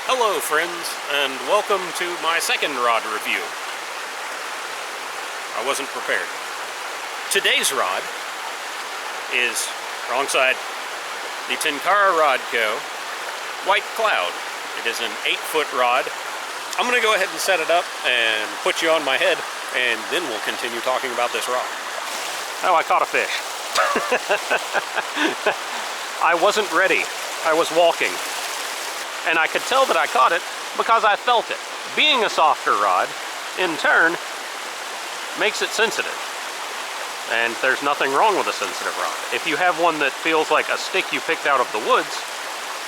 Hello friends, and welcome to my second rod review. I wasn't prepared. Today's rod is, wrong side, the Tenkara Rod Co. White Cloud. It is an 8-foot rod. I'm going to go ahead and set it up and put you on my head, and then we'll continue talking about this rod. Oh, I caught a fish. I wasn't ready. I was walking. And I could tell that I caught it because I felt it. Being a softer rod, in turn, makes it sensitive. And there's nothing wrong with a sensitive rod. If you have one that feels like a stick you picked out of the woods,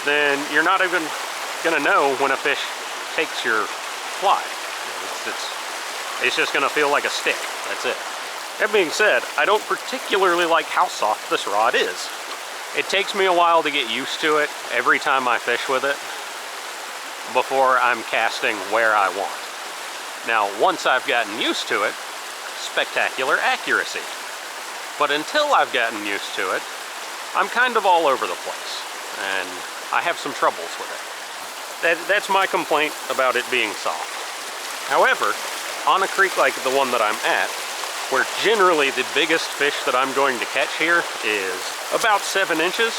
then you're not even gonna know when a fish takes your fly. It's just gonna feel like a stick, that's it. That being said, I don't particularly like how soft this rod is. It takes me a while to get used to it every time I fish with it, before I'm casting where I want. Now, once I've gotten used to it, spectacular accuracy. But until I've gotten used to it, I'm kind of all over the place, and I have some troubles with it. That's my complaint about it being soft. However, on a creek like the one that I'm at, where generally the biggest fish that I'm going to catch here is about 7 inches,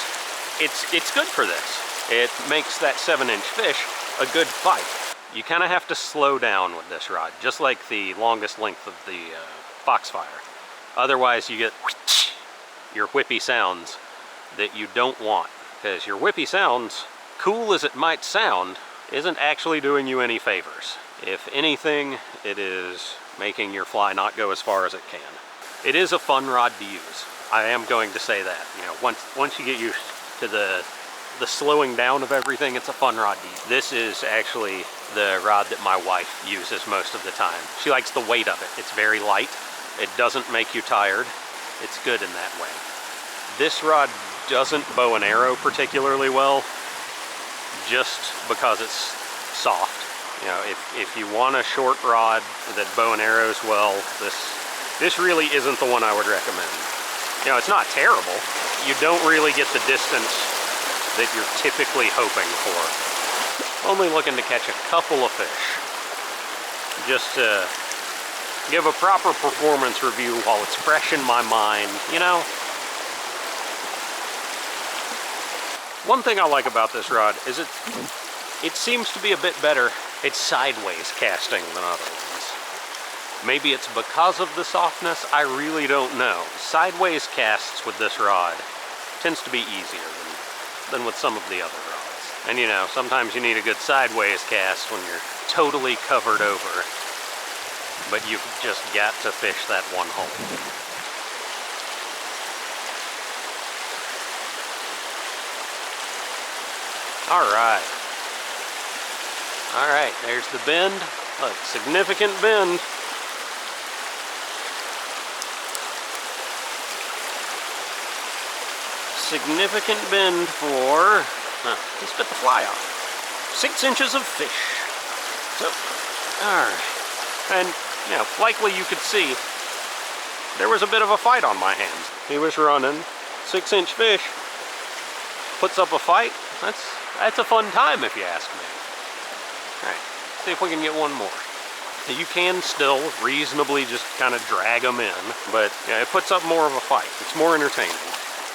it's good for this. It makes that 7-inch fish a good fight. You kind of have to slow down with this rod, just like the longest length of the Foxfire. Otherwise you get your whippy sounds that you don't want, because your whippy sounds, cool as it might sound, isn't actually doing you any favors. If anything, it is making your fly not go as far as it can. It is a fun rod to use. I am going to say that. You know, once you get used to the slowing down of everything, it's a fun rod to use. This is actually the rod that my wife uses most of the time. She likes the weight of it. It's very light. It doesn't make you tired. It's good in that way. This rod doesn't bow and arrow particularly well, just because it's soft. You know, if you want a short rod that bow and arrows well, this really isn't the one I would recommend. You know, it's not terrible. You don't really get the distance that you're typically hoping for. Only looking to catch a couple of fish, just to give a proper performance review while it's fresh in my mind, you know? One thing I like about this rod is it seems to be a bit better. It's sideways casting than other ones. Maybe it's because of the softness, I really don't know. Sideways casts with this rod tends to be easier than with some of the other rods. And you know, sometimes you need a good sideways cast when you're totally covered over, but you've just got to fish that one hole. All right, there's the bend. Look, significant bend. Significant bend for, he spit the fly off. 6 inches of fish. So, all right. And, you know, likely you could see there was a bit of a fight on my hands. He was running, 6-inch fish, puts up a fight. That's a fun time if you ask me. All right, see if we can get one more. You can still reasonably just kind of drag them in, but yeah, it puts up more of a fight. It's more entertaining.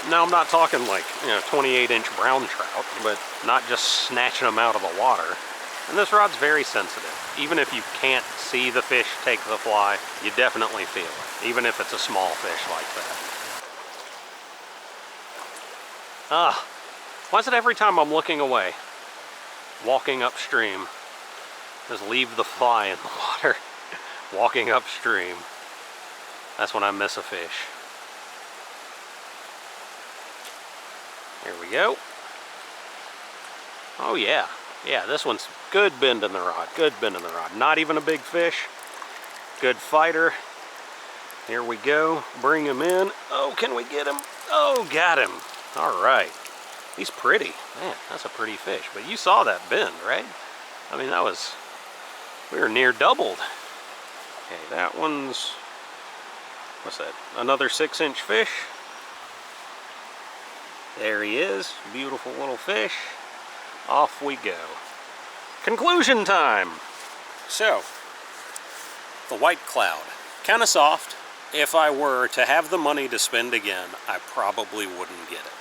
Now, I'm not talking like, you know, 28-inch brown trout, but not just snatching them out of the water. And this rod's very sensitive. Even if you can't see the fish take the fly, you definitely feel it, even if it's a small fish like that. Why is it every time I'm looking away, walking upstream, just leave the fly in the water, walking upstream? That's when I miss a fish. Here we go. Oh yeah, this one's good bend in the rod, good bend in the rod. Not even a big fish, good fighter. Here we go, bring him in. Oh, can we get him? Oh, got him. All right, he's pretty. Man, that's a pretty fish, but you saw that bend, right? I mean, we were near doubled. Okay, that one's, what's that? Another 6-inch fish. There he is, beautiful little fish. Off we go. Conclusion time. So, the white cloud, kind of soft. If I were to have the money to spend again, I probably wouldn't get it.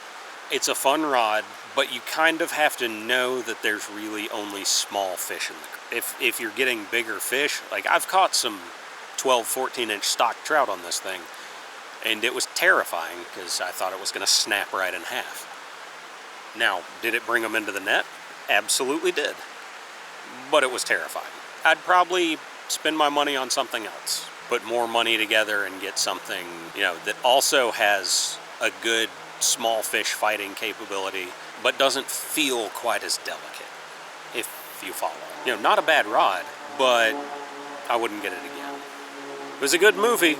It's a fun rod, but you kind of have to know that there's really only small fish in the creek. If you're getting bigger fish, like I've caught some 12, 14-inch stock trout on this thing, and it was terrifying because I thought it was going to snap right in half. Now, did it bring them into the net? Absolutely did. But it was terrifying. I'd probably spend my money on something else. Put more money together and get something, that also has a good small fish fighting capability, but doesn't feel quite as delicate, if you follow. Not a bad rod, but I wouldn't get it again. It was a good movie,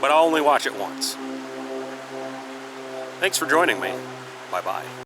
but I'll only watch it once. Thanks for joining me. Bye-bye.